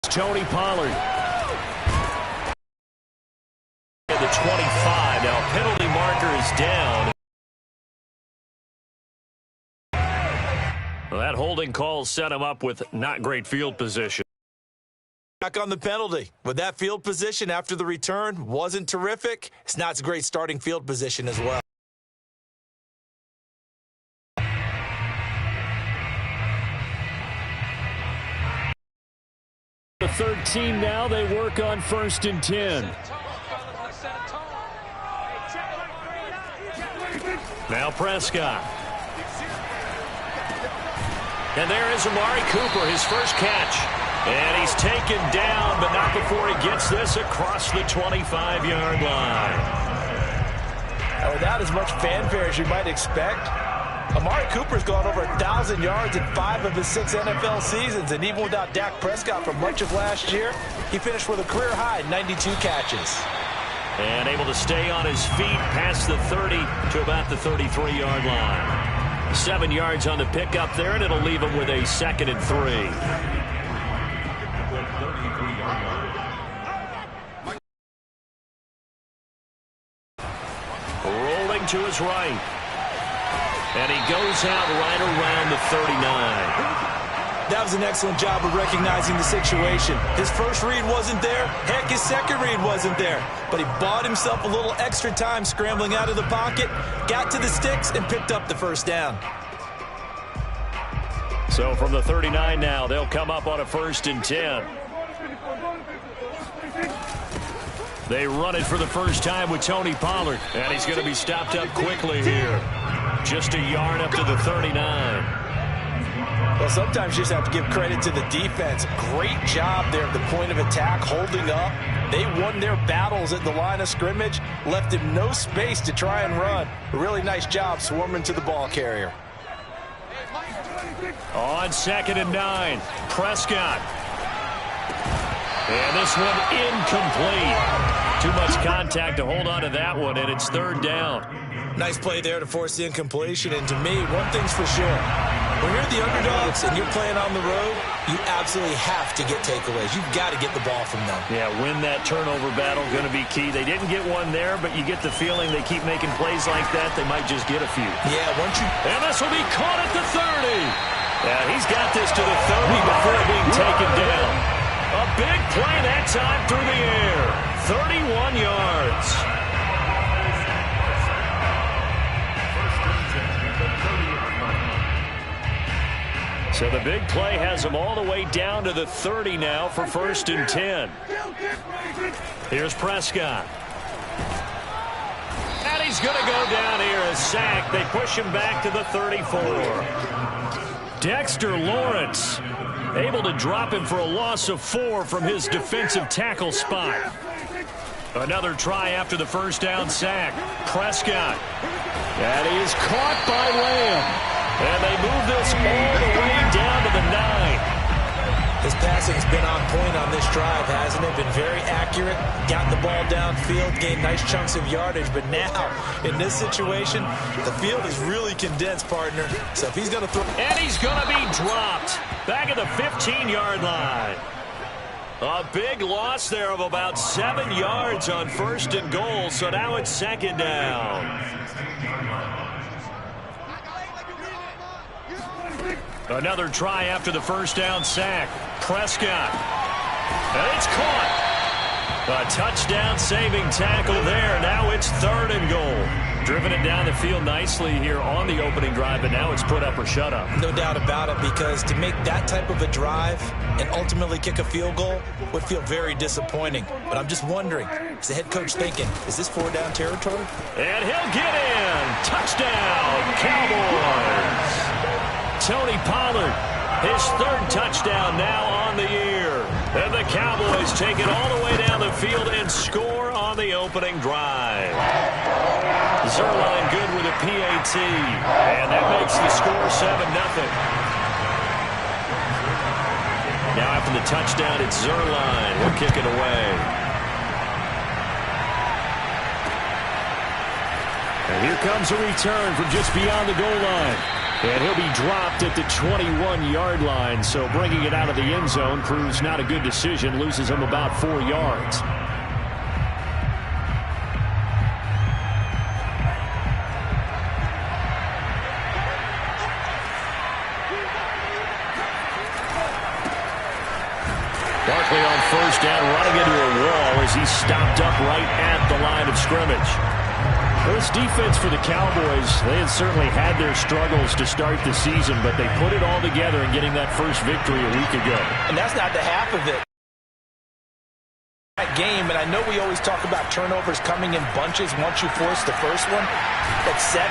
Tony Pollard. The 25. Now penalty marker is down. Well, that holding call set him up with not great field position. Back on the penalty. With that field position after the return wasn't terrific. It's not a great starting field position as well. The third team now, they work on 1st and 10. Now Prescott. And there is Amari Cooper, his first catch. And he's taken down, but not before he gets this across the 25-yard line. Without as much fanfare as you might expect, Amari Cooper's gone over 1,000 yards in 5 of his 6 NFL seasons, and even without Dak Prescott for much of last year, he finished with a career-high 92 catches. And able to stay on his feet past the 30 to about the 33-yard line. 7 yards on the pickup there, and it'll leave him with a 2nd and 3. Rolling to his right. And he goes out right around the 39. That was an excellent job of recognizing the situation. His first read wasn't there. Heck, his second read wasn't there. But he bought himself a little extra time scrambling out of the pocket, got to the sticks, and picked up the first down. So from the 39 now, they'll come up on a 1st and 10. They run it for the first time with Tony Pollard. And he's going to be stopped up quickly here. Just a yard up to the 39. Well, sometimes you just have to give credit to the defense. Great job there at the point of attack, holding up. They won their battles at the line of scrimmage, left him no space to try and run. A really nice job swarming to the ball carrier. On 2nd and 9, Prescott. And this one incomplete. Too much contact to hold on to that one, and it's 3rd down. Nice play there to force the incompletion, and to me, one thing's for sure. When you're the underdogs and you're playing on the road, you absolutely have to get takeaways. You've got to get the ball from them. Yeah, win that turnover battle, going to be key. They didn't get one there, but you get the feeling they keep making plays like that, they might just get a few. Yeah, once you... And this will be caught at the 30. Yeah, he's got this to the 30 before being taken down. A big play that time through the air. 31 yards. So the big play has him all the way down to the 30 now for 1st and 10. Here's Prescott. And he's going to go down here, a sack. They push him back to the 34. Dexter Lawrence able to drop him for a loss of 4 from his defensive tackle spot. Another try after the first down sack. Prescott. And he is caught by Lamb. And they move this all the way down to the 9. His passing's been on point on this drive, hasn't it? Been very accurate. Got the ball downfield, gained nice chunks of yardage. But now, in this situation, the field is really condensed, partner. So if he's going to throw... And he's going to be dropped back at the 15-yard line. A big loss there of about 7 yards on 1st and goal. So now it's 2nd down. Another try after the first down sack. Prescott. And it's caught. A touchdown-saving tackle there. Now it's 3rd and goal. Driven it down the field nicely here on the opening drive, but now it's put up or shut up. No doubt about it, because to make that type of a drive and ultimately kick a field goal would feel very disappointing. But I'm just wondering, is the head coach thinking, is this 4-down territory? And he'll get in. Touchdown, Cowboys. Tony Pollard, his 3rd touchdown now on the year. And the Cowboys take it all the way down the field and score on the opening drive. Zerline good with a PAT. And that makes the score 7-0. Now after the touchdown, it's Zerline. He'll kick it away. And here comes a return from just beyond the goal line. And he'll be dropped at the 21-yard line, so bringing it out of the end zone proves not a good decision, loses him about 4 yards. Barkley on first down, running into a wall as he's stopped up right at the line of scrimmage. Well, this defense for the Cowboys, they had certainly had their struggles to start the season, but they put it all together in getting that first victory a week ago. And that's not the half of it. That game, and I know we always talk about turnovers coming in bunches once you force the first one, but 7?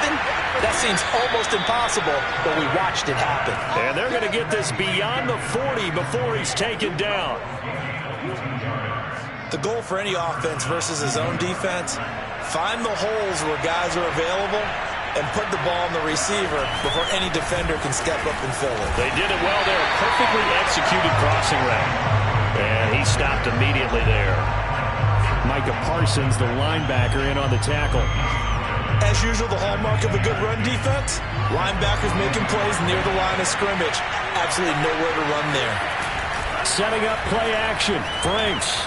That seems almost impossible, but we watched it happen. And they're going to get this beyond the 40 before he's taken down. The goal for any offense versus his own defense, find the holes where guys are available and put the ball on the receiver before any defender can step up and fill it. They did it well there. Perfectly executed crossing route. And he stopped immediately there. Micah Parsons, the linebacker, in on the tackle. As usual, the hallmark of a good run defense, linebackers making plays near the line of scrimmage. Absolutely nowhere to run there. Setting up play action. Franks.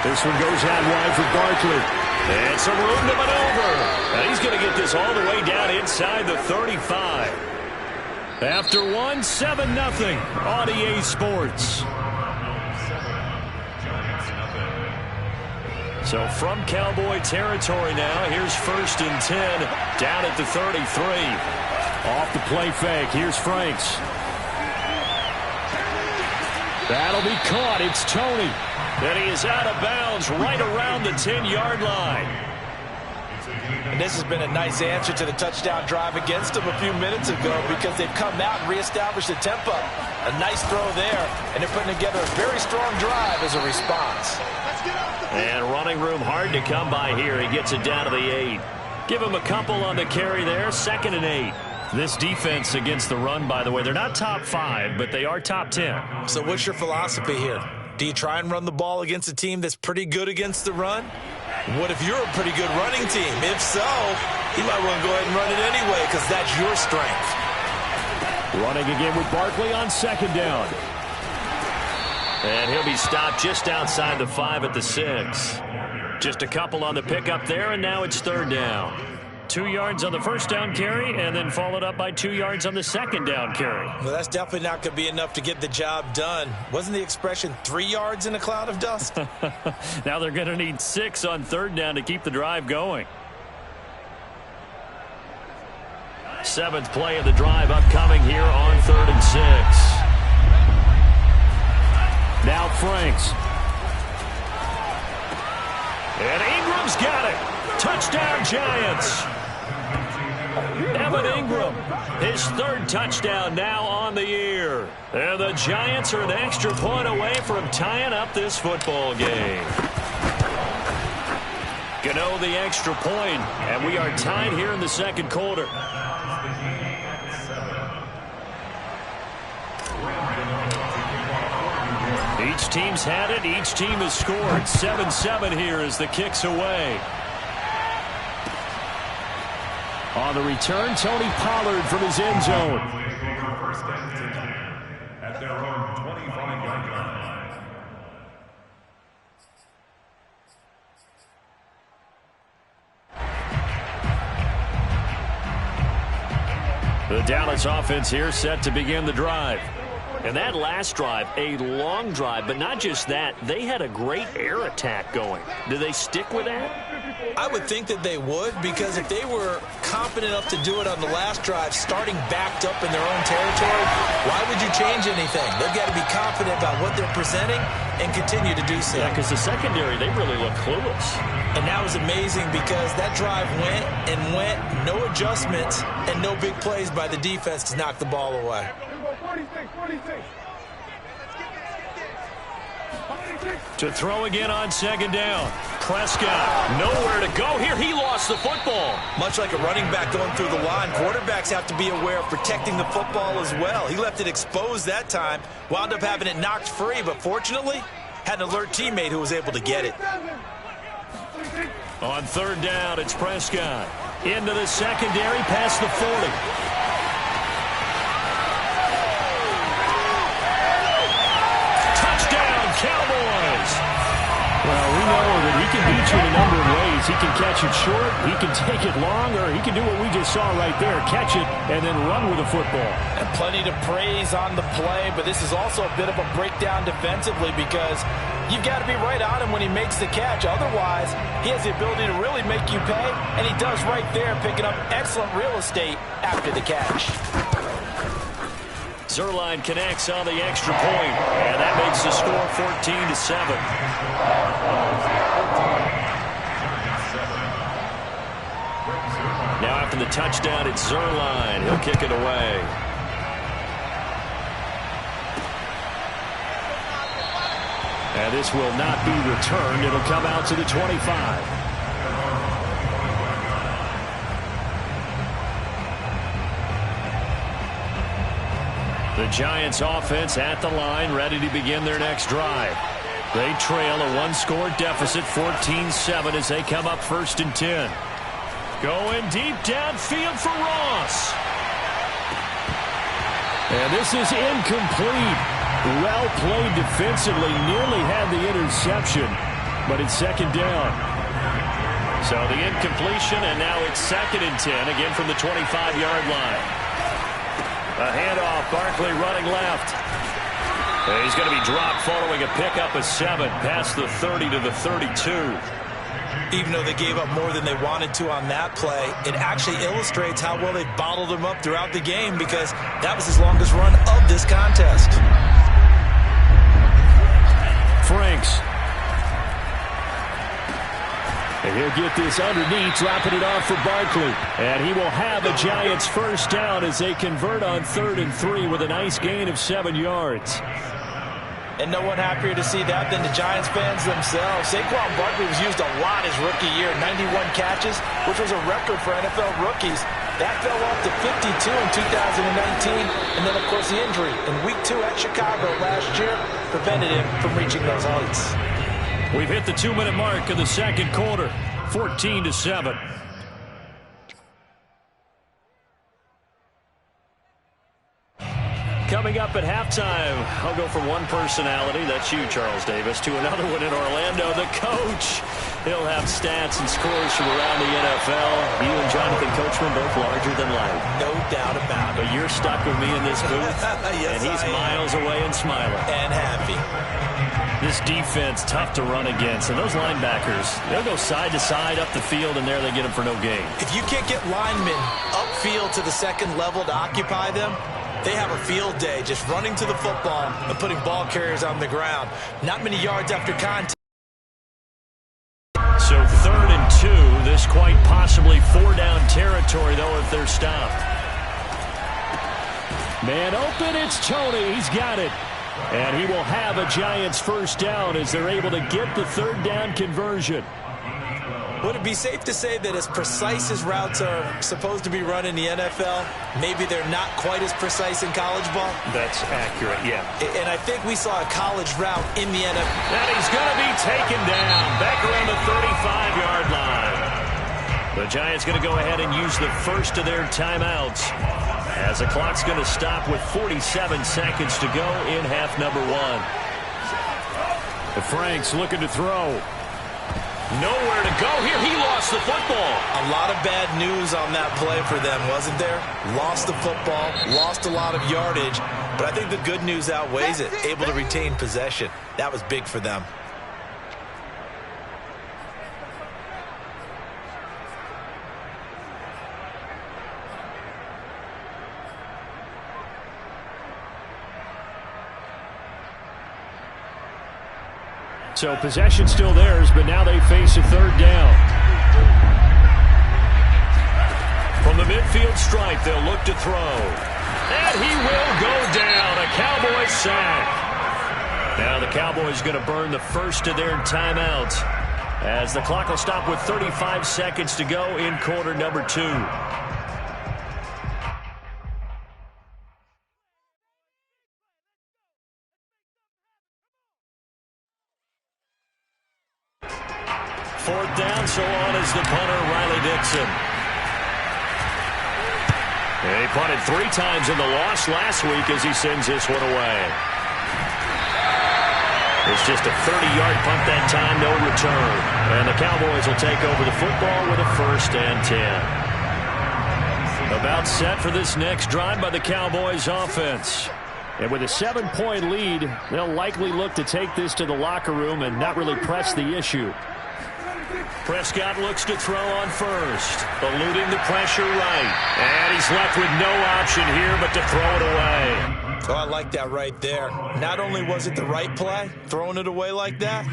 This one goes out wide for Barkley. And some room to maneuver. And he's going to get this all the way down inside the 35. After one, 7-0 on EA Sports. So from Cowboy territory now, here's 1st and 10 down at the 33. Off the play fake, here's Franks. That'll be caught, it's Tony. And he is out of bounds right around the 10-yard line. And this has been a nice answer to the touchdown drive against them a few minutes ago because they've come out and reestablished the tempo. A nice throw there, and they're putting together a very strong drive as a response. And running room hard to come by here. He gets it down to the 8. Give him a couple on the carry there. 2nd and 8. This defense against the run, by the way, they're not top 5, but they are top 10. So what's your philosophy here? Do you try and run the ball against a team that's pretty good against the run? What if you're a pretty good running team? If so, you might want to go ahead and run it anyway because that's your strength. Running again with Barkley on 2nd down. And he'll be stopped just outside the 5 at the 6. Just a couple on the pickup there, and now it's 3rd down. 2 yards on the 1st down carry, and then followed up by 2 yards on the 2nd down carry. Well, that's definitely not going to be enough to get the job done. Wasn't the expression 3 yards in a cloud of dust? Now they're going to need 6 on 3rd down to keep the drive going. 7th play of the drive upcoming here on 3rd and 6. Now Franks. And Ingram's got it. Touchdown, Giants. Evan Ingram, his 3rd touchdown now on the year. And the Giants are an extra point away from tying up this football game. Gano the extra point, and we are tied here in the 2nd quarter. Each team's had it. Each team has scored. 7-7 here as the kick's away. On the return, Tony Pollard from his end zone. At their own 25-yard line. The Dallas offense here set to begin the drive. And that last drive, a long drive, but not just that, they had a great air attack going. Do they stick with that? I would think that they would, because if they were confident enough to do it on the last drive, starting backed up in their own territory, why would you change anything? They've got to be confident about what they're presenting and continue to do so. Yeah, because the secondary, they really look clueless. And that was amazing because that drive went and went, no adjustments, and no big plays by the defense to knock the ball away. To throw again on 2nd down. Prescott, nowhere to go here. He lost the football. Much like a running back going through the line, quarterbacks have to be aware of protecting the football as well. He left it exposed that time, wound up having it knocked free, but fortunately, had an alert teammate who was able to get it. On 3rd down, it's Prescott. Into the secondary, past the 40. can beat you in a number of ways. He can catch it short, he can take it long, or he can do what we just saw right there, catch it and then run with the football. And plenty to praise on the play, but this is also a bit of a breakdown defensively because you've got to be right on him when he makes the catch. Otherwise, he has the ability to really make you pay, and he does right there, picking up excellent real estate after the catch. Zuerlein connects on the extra point, and that makes the score 14-7. Now after the touchdown, it's Zuerlein. He'll kick it away. And this will not be returned. It'll come out to the 25. The Giants offense at the line, ready to begin their next drive. They trail a one-score deficit, 14-7, as they come up 1st and 10. Going deep downfield for Ross. And this is incomplete. Well played defensively, nearly had the interception, but it's 2nd down. So the incompletion, and now it's 2nd and 10, again from the 25-yard line. A handoff, Barkley running left. And he's going to be dropped following a pickup of 7 past the 30 to the 32. Even though they gave up more than they wanted to on that play, it actually illustrates how well they bottled him up throughout the game because that was his longest run of this contest. Franks. And he'll get this underneath, dropping it off for Barkley. And he will have a Giants 1st down as they convert on 3rd and 3 with a nice gain of 7 yards. And no one happier to see that than the Giants fans themselves. Saquon Barkley was used a lot his rookie year, 91 catches, which was a record for NFL rookies. That fell off to 52 in 2019, and then, of course, the injury in Week 2 at Chicago last year prevented him from reaching those heights. We've hit the 2-minute mark of the 2nd quarter, 14-7. Coming up at halftime, I'll go from one personality, that's you, Charles Davis, to another one in Orlando, the coach. He'll have stats and scores from around the NFL. You and Jonathan Coachman both larger than life. No doubt about it. But you're stuck with me in this booth, yes, and he's miles away and smiling. And happy. This defense, tough to run against. And those linebackers, they'll go side to side up the field, and there they get them for no gain. If you can't get linemen upfield to the 2nd level to occupy them, they have a field day just running to the football and putting ball carriers on the ground. Not many yards after contact. So 3rd and 2, this quite possibly 4-down territory, though, if they're stopped. Man open, it's Tony. He's got it. And he will have a Giants 1st down as they're able to get the 3rd down conversion. Would it be safe to say that as precise as routes are supposed to be run in the NFL, maybe they're not quite as precise in college ball? That's accurate, yeah. And I think we saw a college route in the NFL. And he's going to be taken down back around the 35-yard line. The Giants going to go ahead and use the first of their timeouts as the clock's going to stop with 47 seconds to go in half number 1. The Franks looking to throw. Nowhere to go here. He lost the football. A lot of bad news on that play for them, wasn't there? Lost the football, lost a lot of yardage, but I think the good news outweighs it. Able to retain possession. That was big for them. So possession still theirs, but now they face a 3rd down. From the midfield stripe, they'll look to throw. And he will go down. A Cowboys sack. Now the Cowboys going to burn the first of their timeouts as the clock will stop with 35 seconds to go in quarter number 2. Fourth down, so on is the punter, Riley Dixon. He punted 3 times in the loss last week as he sends this one away. It's just a 30-yard punt that time, no return. And the Cowboys will take over the football with a 1st and 10. About set for this next drive by the Cowboys offense. And with a 7-point lead, they'll likely look to take this to the locker room and not really press the issue. Prescott looks to throw on first, eluding the pressure right. And he's left with no option here but to throw it away. Oh, I like that right there. Not only was it the right play, throwing it away like that,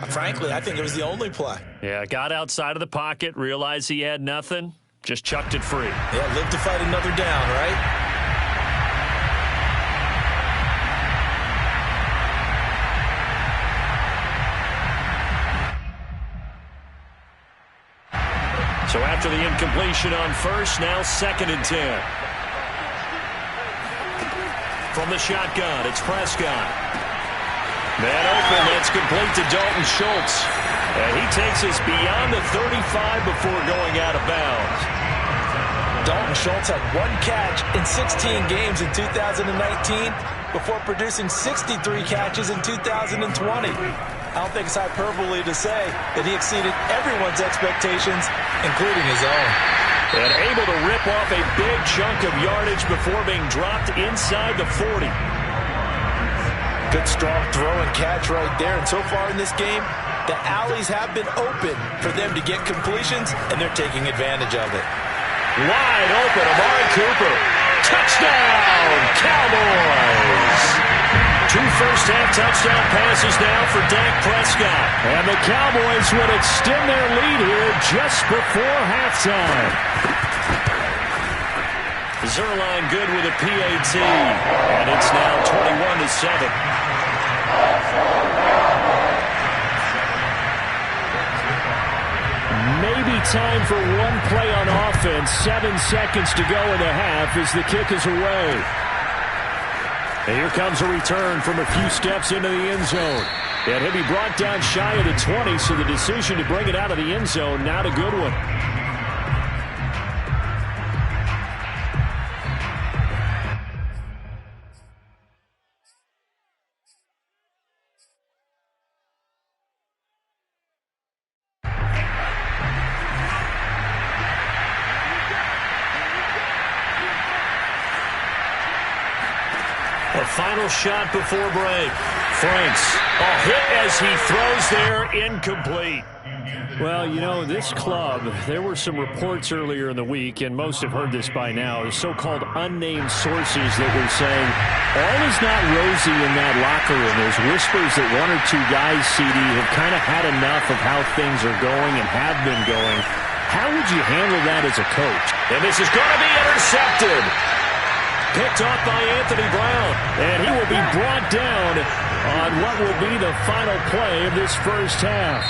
frankly, I think it was the only play. Yeah, got outside of the pocket, realized he had nothing, just chucked it free. Yeah, live to fight another down, right? So after the incompletion on first, now 2nd and 10. From the shotgun, it's Prescott. Man open, that's complete to Dalton Schultz. And he takes us beyond the 35 before going out of bounds. Dalton Schultz had 1 catch in 16 games in 2019 before producing 63 catches in 2020. I don't think it's hyperbole to say that he exceeded everyone's expectations, including his own. And able to rip off a big chunk of yardage before being dropped inside the 40. Good strong throw and catch right there. And so far in this game, the alleys have been open for them to get completions, and they're taking advantage of it. Wide open, Amari Cooper. Touchdown, Cowboys! 2 first-half touchdown passes now for Dak Prescott. And the Cowboys would extend their lead here just before halftime. Zerline good with a PAT. And it's now 21-7. Maybe time for one play on offense. 7 seconds to go in the half as the kick is away. And here comes a return from a few steps into the end zone. And he'll be brought down shy of the 20, so the decision to bring it out of the end zone, not a good one. A final shot before break. Franks, a hit as he throws there, incomplete. Well, you know, this club, there were some reports earlier in the week, and most have heard this by now, the so-called unnamed sources that were saying all is not rosy in that locker room. There's whispers that 1 or 2 guys, CD, have kind of had enough of how things are going and have been going. How would you handle that as a coach? And this is going to be intercepted. Picked off by Anthony Brown. And he will be brought down on what will be the final play of this first half.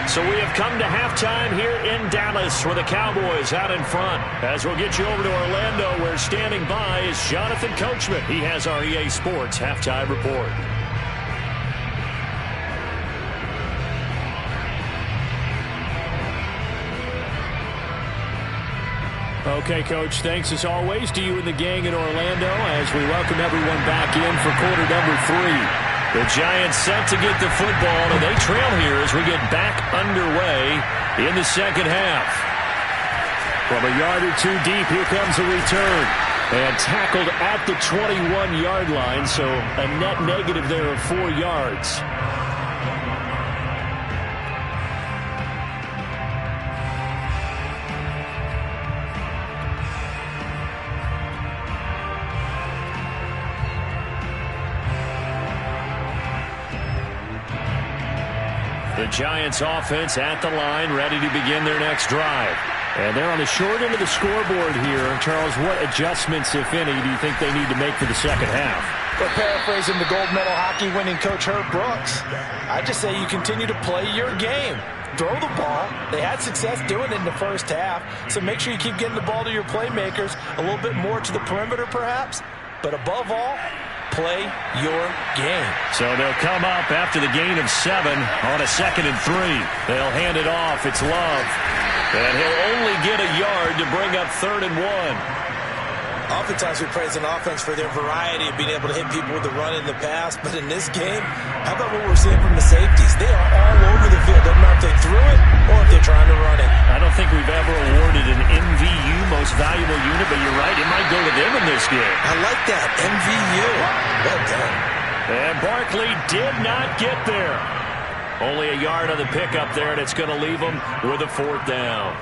So we have come to halftime here in Dallas where the Cowboys out in front. As we'll get you over to Orlando, where standing by is Jonathan Coachman. He has our EA Sports halftime report. Okay, Coach, thanks as always to you and the gang in Orlando as we welcome everyone back in for quarter number 3. The Giants set to get the football, and they trail here as we get back underway in the second half. From a yard or 2 deep, here comes a return. And tackled at the 21-yard line, so a net negative there of 4 yards. The Giants offense at the line, ready to begin their next drive. And they're on the short end of the scoreboard here. Charles, what adjustments, if any, do you think they need to make for the second half? Well, paraphrasing the gold medal hockey winning coach Herb Brooks, I just say you continue to play your game. Throw the ball. They had success doing it in the first half, so make sure you keep getting the ball to your playmakers, a little bit more to the perimeter perhaps, but above all, play your game. So they'll come up after the gain of 7 on a 2nd and 3. They'll hand it off. It's Love. And he'll only get a yard to bring up 3rd and 1. Oftentimes we praise an offense for their variety of being able to hit people with the run in the pass, but in this game, how about what we're seeing from the safeties? They are all over the field. Doesn't matter if they threw it or if they're trying to run it. I don't think we've ever awarded an MVU, most valuable unit, but you're right, it might go to them in this game. I like that, MVU. Well done. And Barkley did not get there. Only a yard on the pickup there, and it's going to leave them with a 4th down.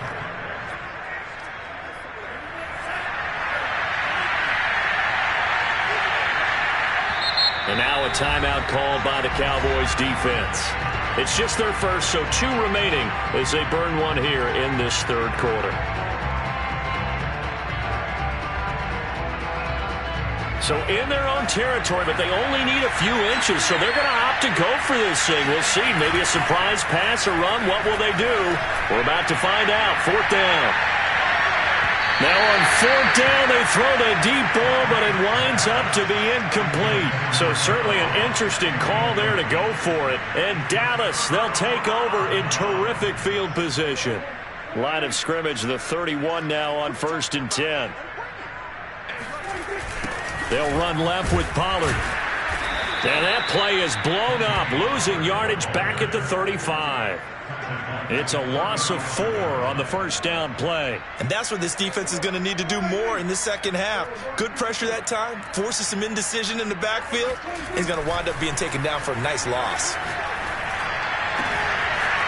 And now a timeout called by the Cowboys defense. It's just their first, so 2 remaining as they burn one here in this 3rd quarter. So in their own territory, but they only need a few inches, so they're going to opt to go for this thing. We'll see. Maybe a surprise pass or run. What will they do? We're about to find out. 4th down. Now on 4th down, they throw the deep ball, but it winds up to be incomplete. So certainly an interesting call there to go for it. And Dallas, they'll take over in terrific field position. Line of scrimmage, the 31 now on 1st and 10. They'll run left with Pollard. And that play is blown up, losing yardage back at the 35. It's a loss of 4 on the 1st down play. And that's what this defense is going to need to do more in the 2nd half. Good pressure that time, forces some indecision in the backfield. He's going to wind up being taken down for a nice loss.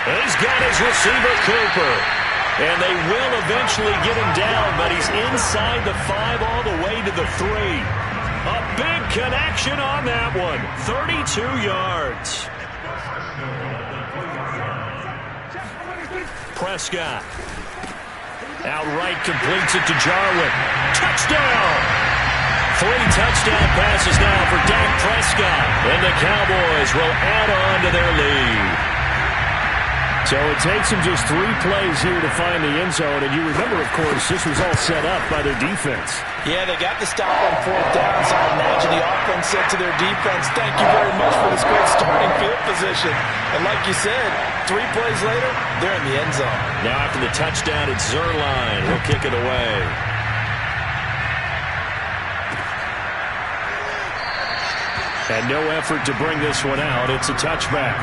He's got his receiver, Cooper. And they will eventually get him down, but he's inside the 5 all the way to the 3. A big connection on that one. 32 yards. Prescott. Outright completes it to Jarwin. Touchdown! 3 touchdown passes now for Dak Prescott. And the Cowboys will add on to their lead. So it takes them just 3 plays here to find the end zone. And you remember, of course, this was all set up by their defense. Yeah, they got the stop on 4th down, so I imagine the offense said to their defense, thank you very much for this great starting field position. And like you said, 3 plays later, they're in the end zone. Now after the touchdown, it's Zerline. He'll kick it away. And no effort to bring this one out. It's a touchback.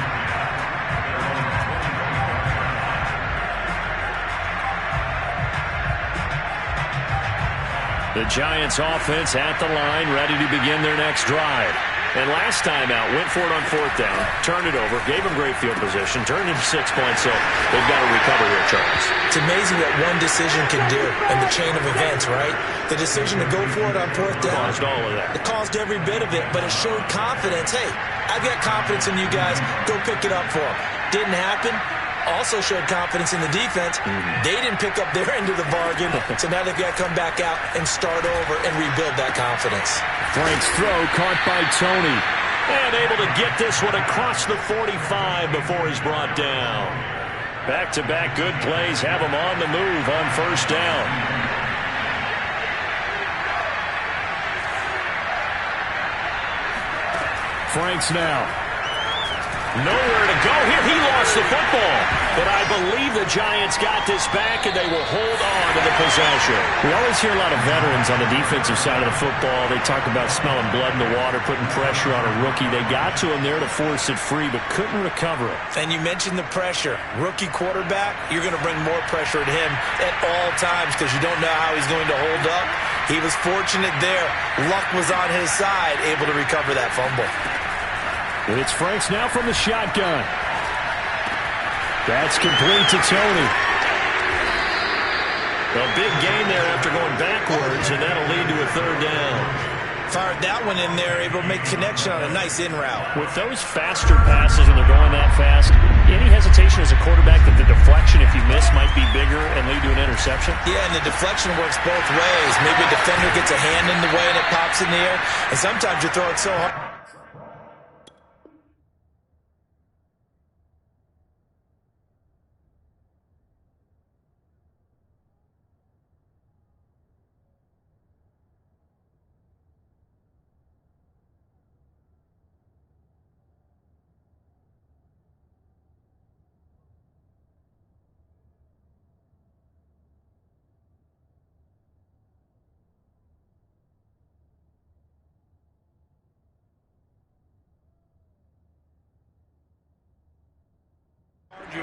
The Giants offense at the line, ready to begin their next drive. And last time out, went for it on 4th down, turned it over, gave them great field position, turned into 6 points, so they've got to recover here, Charles. It's amazing what one decision can do in the chain of events, right? The decision to go for it on 4th down. Caused all of that. It caused every bit of it, but it showed confidence. Hey, I've got confidence in you guys. Go pick it up for them. Didn't happen. Also showed confidence in the defense. They didn't pick up their end of the bargain, so now they've got to come back out and start over and rebuild that confidence. Frank's throw caught by Tony. And able to get this one across the 45 before he's brought down. Back-to-back good plays have him on the move on 1st down. Frank's now. Nowhere to go here. He lost the football. But I believe the Giants got this back, and they will hold on to the possession. We always hear a lot of veterans on the defensive side of the football. They talk about smelling blood in the water, putting pressure on a rookie. They got to him there to force it free, but couldn't recover it. And you mentioned the pressure. Rookie quarterback, you're going to bring more pressure at him at all times because you don't know how he's going to hold up. He was fortunate there. Luck was on his side, able to recover that fumble. It's Franks now from the shotgun. That's complete to Tony. A big gain there after going backwards, and that'll lead to a 3rd down. Fired that one in there, able to make connection on a nice in route. With those faster passes when they're going that fast, any hesitation as a quarterback that the deflection, if you miss, might be bigger and lead to an interception? Yeah, and the deflection works both ways. Maybe a defender gets a hand in the way and it pops in the air, and sometimes you throw it so hard.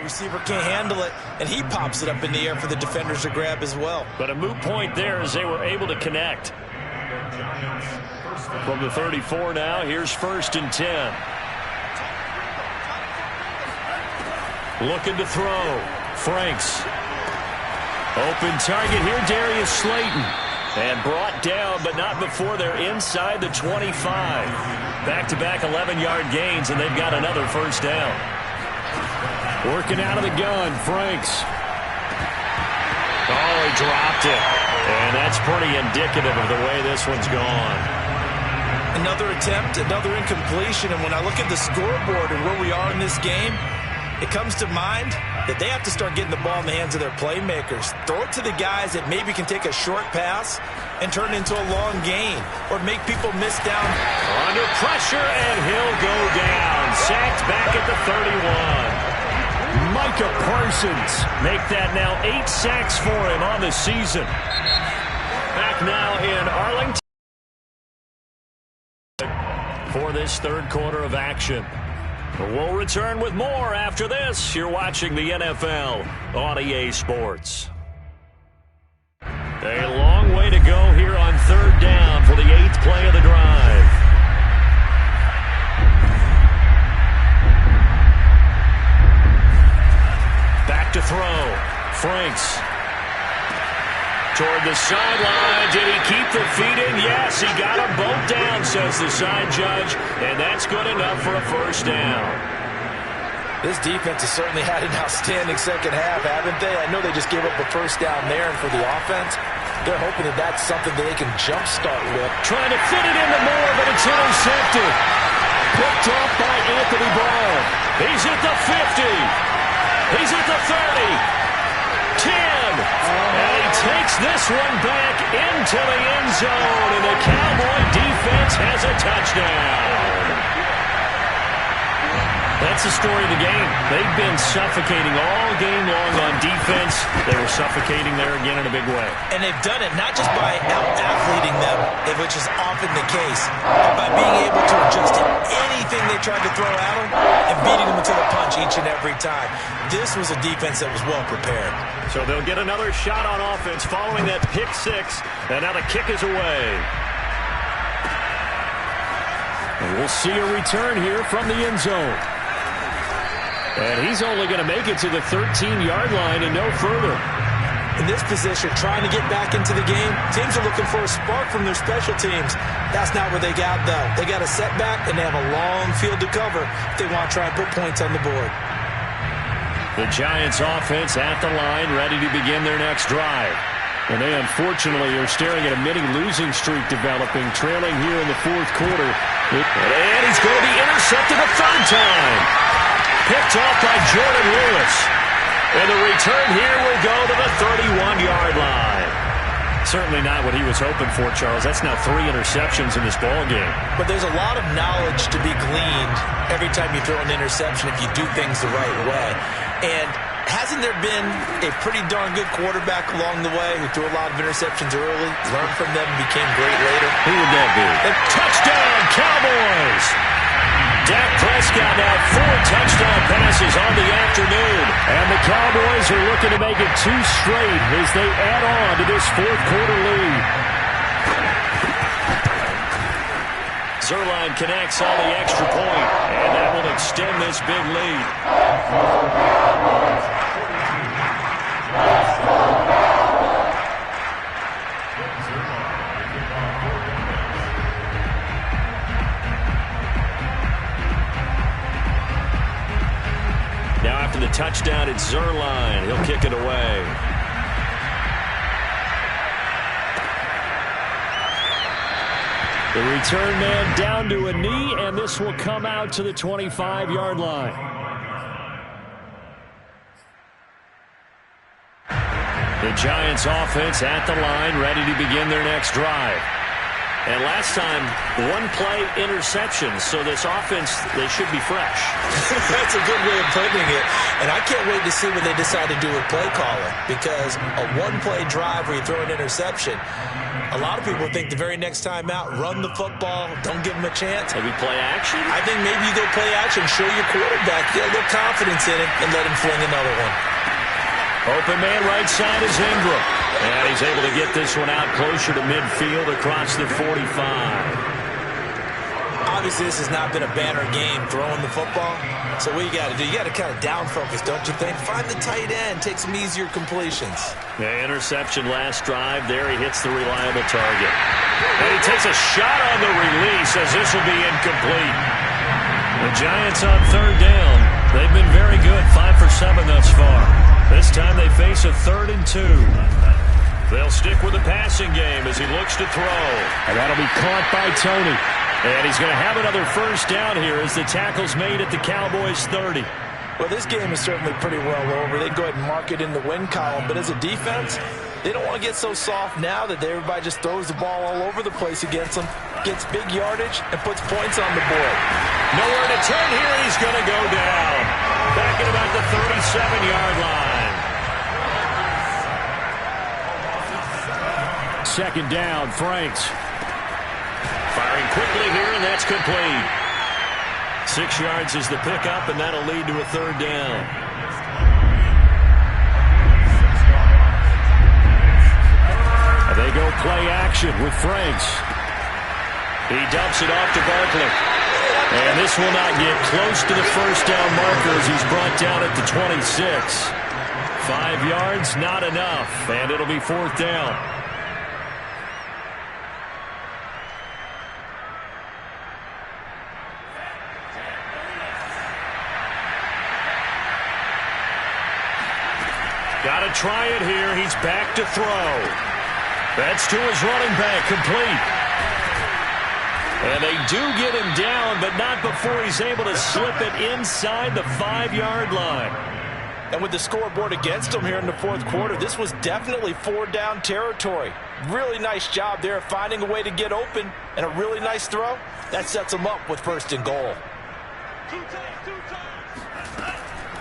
receiver can't handle it, and he pops it up in the air for the defenders to grab as well. But a moot point there as they were able to connect. From the 34 now, here's 1st and 10. Looking to throw. Franks. Open target here, Darius Slayton. And brought down, but not before they're inside the 25. Back-to-back 11-yard gains, and they've got another 1st down. Working out of the gun, Franks. Oh, he dropped it. And that's pretty indicative of the way this one's gone. Another attempt, another incompletion, and when I look at the scoreboard and where we are in this game, it comes to mind that they have to start getting the ball in the hands of their playmakers. Throw it to the guys that maybe can take a short pass and turn it into a long gain or make people miss down. Under pressure, and he'll go down. Sacked back at the 31. Micah Parsons make that now 8 sacks for him on the season. Back now in Arlington for this 3rd quarter of action. We'll return with more after this. You're watching the NFL on EA Sports. A long way to go here on 3rd down for the 8th play of the drive. Back to throw. Franks. Toward the sideline. Did he keep the feet in? Yes, he got them both down, says the side judge. And that's good enough for a 1st down. This defense has certainly had an outstanding second half, haven't they? I know they just gave up a 1st down there, and for the offense, they're hoping that that's something that they can jumpstart with. Trying to fit it into Moore, but it's intercepted. Picked off by Anthony Brown. He's at the 50. He's at the 30. 10. And he takes this one back into the end zone, and the Cowboy defense has a touchdown. That's the story of the game. They've been suffocating all game long on defense. They were suffocating there again in a big way. And they've done it not just by out-athleting them, which is often the case, but by being able to adjust to anything they tried to throw at them and beating them to the punch each and every time. This was a defense that was well prepared. So they'll get another shot on offense following that pick 6, and now the kick is away. And we'll see a return here from the end zone. And he's only going to make it to the 13-yard line and no further. In this position, trying to get back into the game, teams are looking for a spark from their special teams. That's not what they got, though. They got a setback, and they have a long field to cover if they want to try and put points on the board. The Giants offense at the line, ready to begin their next drive. And they unfortunately are staring at a mini losing streak developing, trailing here in the 4th quarter. And he's going to be intercepted a 3rd time. Picked off by Jordan Lewis. And the return here will go to the 31-yard line. Certainly not what he was hoping for, Charles. That's now 3 interceptions in this ball game. But there's a lot of knowledge to be gleaned every time you throw an interception if you do things the right way. And hasn't there been a pretty darn good quarterback along the way who threw a lot of interceptions early, learned from them, and became great later? Who would that be? And touchdown, Cowboys! Dak Prescott now 4 touchdown passes on the afternoon. And the Cowboys are looking to make it 2 straight as they add on to this 4th quarter lead. Zuerlein connects on the extra point, and that will extend this big lead. Now after the touchdown, it's Zuerlein. He'll kick it away. The return man down to a knee, and this will come out to the 25-yard line. The Giants offense at the line, ready to begin their next drive. And last time, one-play interception. So this offense, they should be fresh. That's a good way of putting it. And I can't wait to see what they decide to do with play calling. Because a one-play drive where you throw an interception, a lot of people think the very next time out, run the football, don't give them a chance. Maybe play action? I think maybe you go play action, show your quarterback, get a little confidence in it, and let him fling another one. Open man right side is Ingram. And he's able to get this one out closer to midfield across the 45. Obviously, this has not been a banner game throwing the football. So what you got to do, you got to kind of down focus, don't you think? Find the tight end, take some easier completions. Yeah, interception last drive. There he hits the reliable target. And he takes a shot on the release as this will be incomplete. The Giants on third down. They've been very good, 5 for 7 thus far. This time they face a 3rd and 2. They'll stick with the passing game as he looks to throw. And that'll be caught by Tony. And he's going to have another first down here as the tackle's made at the Cowboys' 30. Well, this game is certainly pretty well over. They go ahead and mark it in the win column. But as a defense, they don't want to get so soft now that everybody just throws the ball all over the place against them, gets big yardage, and puts points on the board. Nowhere to turn here. He's going to go down. Back at about the 37-yard line. Second down, Franks. Firing quickly here, and that's complete. 6 yards is the pickup, and that'll lead to a 3rd down. And they go play action with Franks. He dumps it off to Barkley. And this will not get close to the first down marker as he's brought down at the 26. 5 yards, not enough, and it'll be 4th down. Got to try it here. He's back to throw. That's to his running back, complete. And they do get him down, but not before he's able to slip it inside the 5-yard line. And with the scoreboard against him here in the 4th quarter, this was definitely 4-down territory. Really nice job there of finding a way to get open, and a really nice throw. That sets him up with 1st and goal.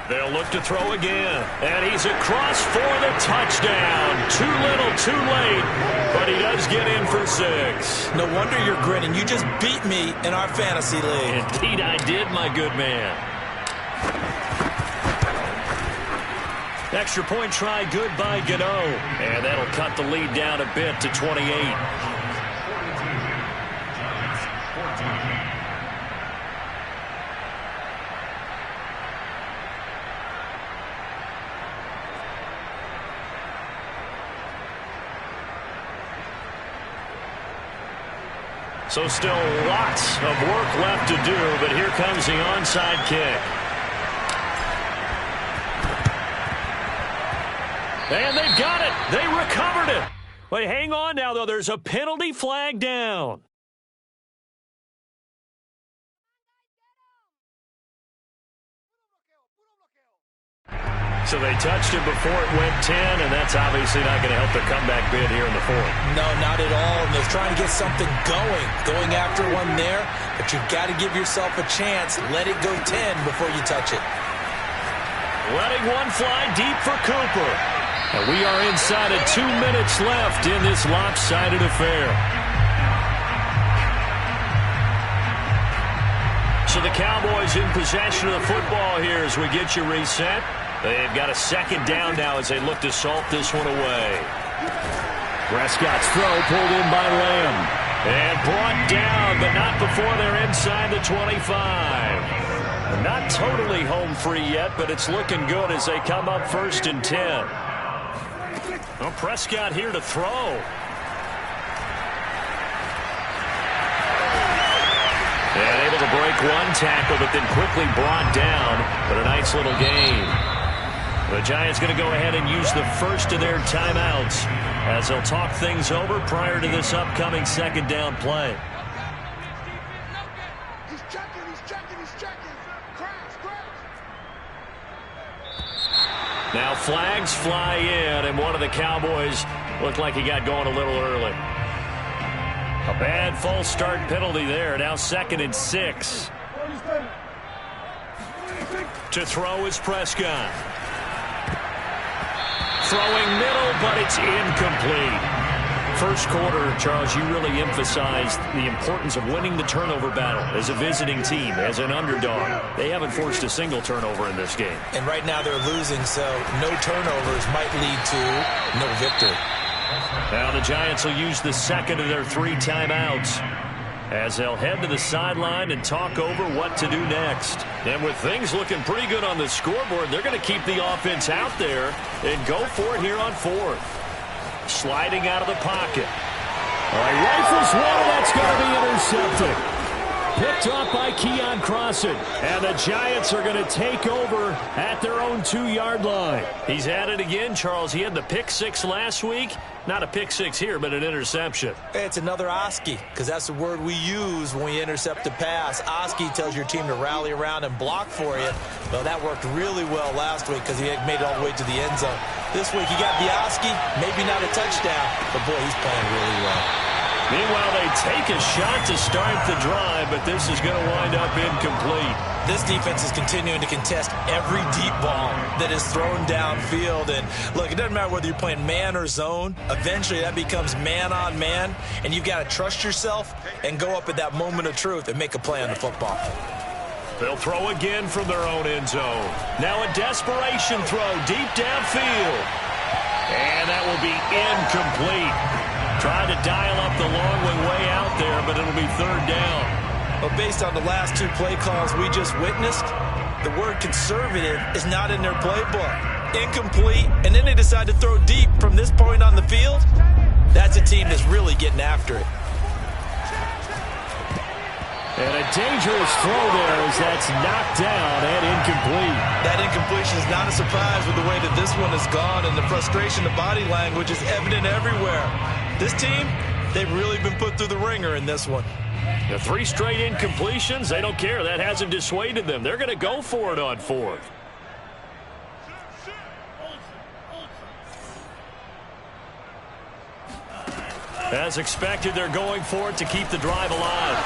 They'll look to throw again. And he's across for the touchdown. Too little, too late. But he does get in for 6. No wonder you're grinning. You just beat me in our fantasy league. Indeed I did, my good man. Extra point try, good by Gano. And that'll cut the lead down a bit to 28. So still lots of work left to do, but here comes the onside kick. And they've got it. They recovered it. Wait, hang on now, though. There's a penalty flag down. So they touched it before it went 10, and that's obviously not going to help their comeback bid here in the 4th. No, not at all. And they're trying to get something going after one there. But you've got to give yourself a chance. Let it go 10 before you touch it. Letting one fly deep for Cooper. And we are inside of 2 minutes left in this lopsided affair. So the Cowboys in possession of the football here as we get you reset. They've got a 2nd down now as they look to salt this one away. Prescott's throw pulled in by Lamb. And brought down, but not before they're inside the 25. Not totally home free yet, but it's looking good as they come up 1st and 10. Well, Prescott here to throw. And able to break one tackle, but then quickly brought down. But a nice little gain. The Giants going to go ahead and use the first of their timeouts as they'll talk things over prior to this upcoming 2nd down play. He's checking. Crash. Now flags fly in, and one of the Cowboys looked like he got going a little early. A bad false start penalty there. Now 2nd and 6. To throw is Prescott. Throwing middle, but it's incomplete. First quarter, Charles, you really emphasized the importance of winning the turnover battle as a visiting team, as an underdog. They haven't forced a single turnover in this game. And right now they're losing, so no turnovers might lead to no victory. Now the Giants will use the second of their 3 timeouts as they'll head to the sideline and talk over what to do next. And with things looking pretty good on the scoreboard, they're going to keep the offense out there and go for it here on 4th. Sliding out of the pocket. All right, rifles one, and that's going to be intercepted. Picked off by Keon Crossan. And the Giants are going to take over at their own 2-yard line. He's at it again, Charles. He had the pick 6 last week. Not a pick 6 here, but an interception. It's another Oski, because that's the word we use when we intercept a pass. Oski tells your team to rally around and block for you. Well, that worked really well last week because he had made it all the way to the end zone. This week he got the Oski, maybe not a touchdown, but boy, he's playing really well. Meanwhile, they take a shot to start the drive, but this is going to wind up incomplete. This defense is continuing to contest every deep ball that is thrown downfield. And look, it doesn't matter whether you're playing man or zone. Eventually, that becomes man on man, and you've got to trust yourself and go up at that moment of truth and make a play on the football. They'll throw again from their own end zone. Now a desperation throw deep downfield. And that will be incomplete. Trying to dial up the long way out there, but it'll be 3rd down. Well, based on the last 2 play calls we just witnessed, the word conservative is not in their playbook. Incomplete, and then they decide to throw deep from this point on the field. That's a team that's really getting after it. And a dangerous throw there as that's knocked down and incomplete. That incompletion is not a surprise with the way that this one has gone, and the frustration, the body language is evident everywhere. This team, they've really been put through the ringer in this one. The 3 straight incompletions, they don't care. That hasn't dissuaded them. They're going to go for it on 4th. As expected, they're going for it to keep the drive alive.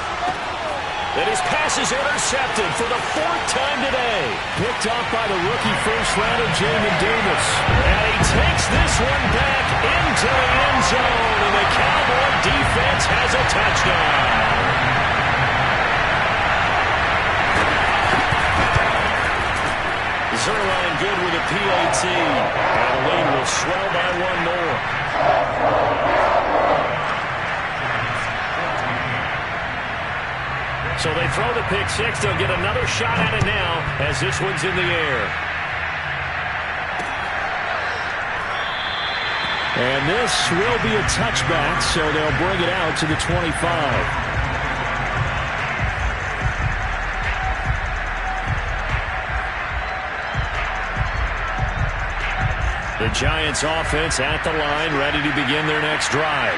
And his pass is intercepted for the 4th time today. Picked off by the rookie first-rounder, Jamin Davis. And he takes this one back into the end zone, and the Cowboy defense has a touchdown. Zerline good with a PAT. And the lead will swell by 1 more. So they throw the pick 6. They'll get another shot at it now as this one's in the air. And this will be a touchback, so they'll bring it out to the 25. The Giants offense at the line, ready to begin their next drive.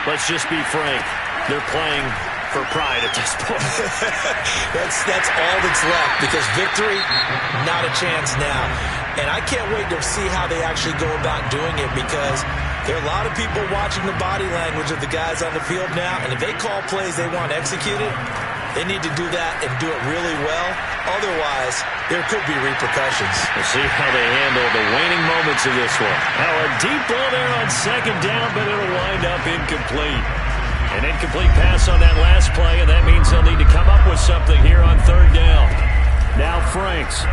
Let's just be frank. They're playing for pride at this point. that's all that's left, because victory, not a chance now. And I can't wait to see how they actually go about doing it, because there are a lot of people watching the body language of the guys on the field now, and if they call plays they want executed, they need to do that and do it really well. Otherwise, there could be repercussions. We'll see how they handle the waning moments of this one. Now a deep ball there on 2nd down, but it'll wind up incomplete. An incomplete pass on that last play, and that means they'll need to come up with something here on 3rd down. Now Franks.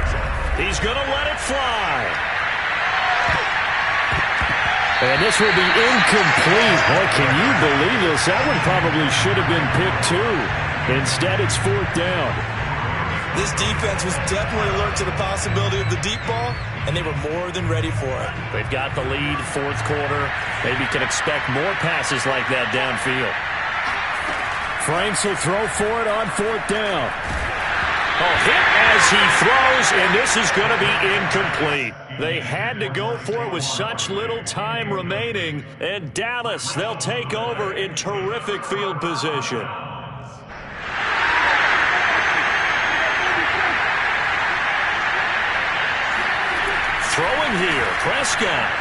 He's going to let it fly. And this will be incomplete. Boy, can you believe this? That one probably should have been picked 2. Instead, it's 4th down. This defense was definitely alert to the possibility of the deep ball, and they were more than ready for it. They've got the lead, 4th quarter. Maybe can expect more passes like that downfield. Franks will throw for it on 4th down. Oh, hit as he throws, and this is going to be incomplete. They had to go for it with such little time remaining, and Dallas, they'll take over in terrific field position. Throwing here, Prescott.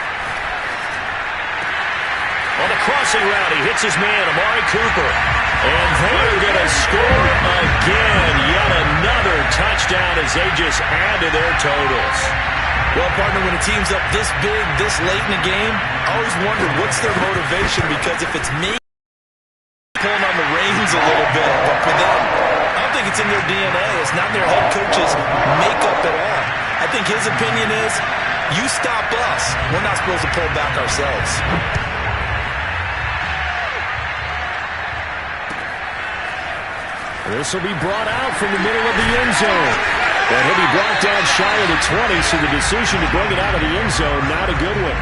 On the crossing route, he hits his man, Amari Cooper. And they're going to score again. Yet another touchdown as they just add to their totals. Well, partner, when a team's up this big, this late in the game, I always wonder what's their motivation, because if it's me pulling on the reins a little bit, but for them, I don't think it's in their DNA. It's not in their head coach's makeup at all. I think his opinion is, you stop us, we're not supposed to pull back ourselves. This will be brought out from the middle of the end zone. And he'll be brought down shy of the 20, so the decision to bring it out of the end zone, not a good one.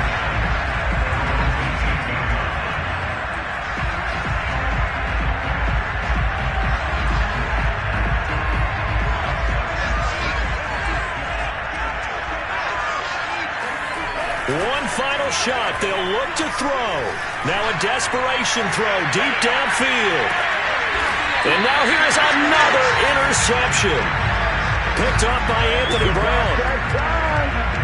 One final shot. They'll look to throw. Now a desperation throw deep downfield. And now here's another interception. Picked up by Anthony Brown.